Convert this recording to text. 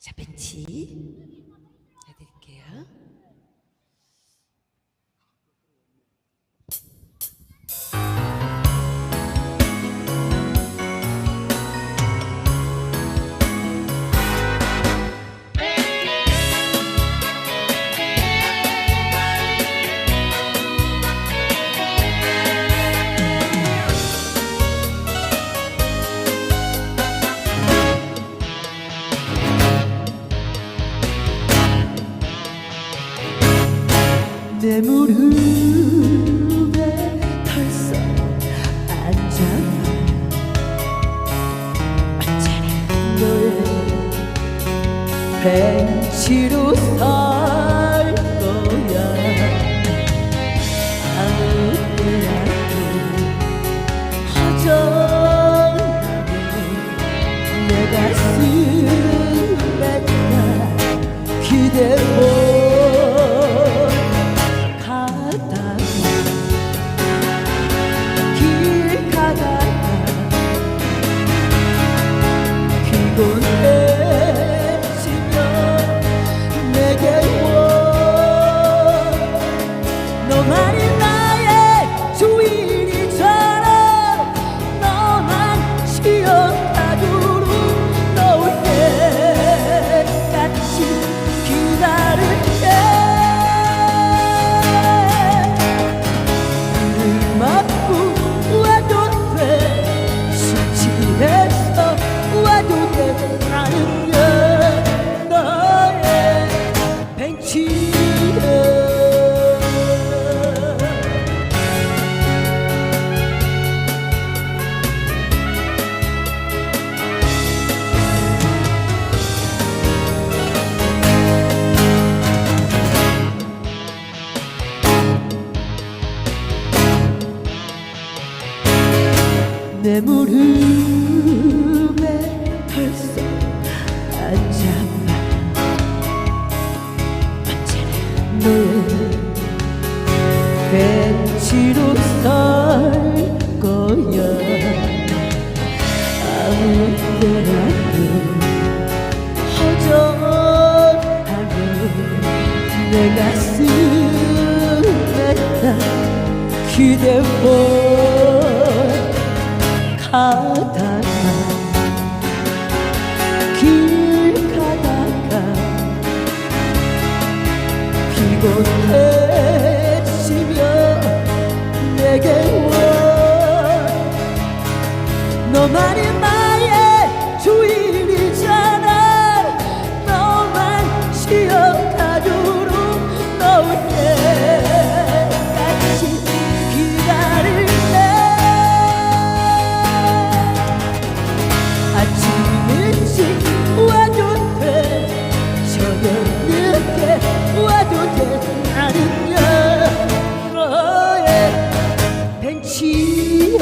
자, 벤치 해드릴게요. 내 무릎에 털썩 앉아나 언제나 너의 벤치로 살 거야. 아무 때라도 허전하게 내 가슴에다 기대고 피곤해지며 내게 와. 너만이 나의 주인이잖아. 너만 쉬어가도록 너올 때까지 기다릴게. 늘 맞고 와도 돼. 숙취해서 와도 돼. 나는요 너의 벤치에 내 무릎에 털썩 앉아봐. 언제나 너의 벤치로 설 거야. 아무 때라도 허전하면 내 가슴에다 기대고 가다가 길 가다가 피곤해지며 내게 와. 너만이 나의 주인이잖아. 너만 쉬어가도록 너올 때까지 기다릴게. 아침 일찍 와도 돼. 저녁 늦게 와도 돼. 나는요 너의 벤치에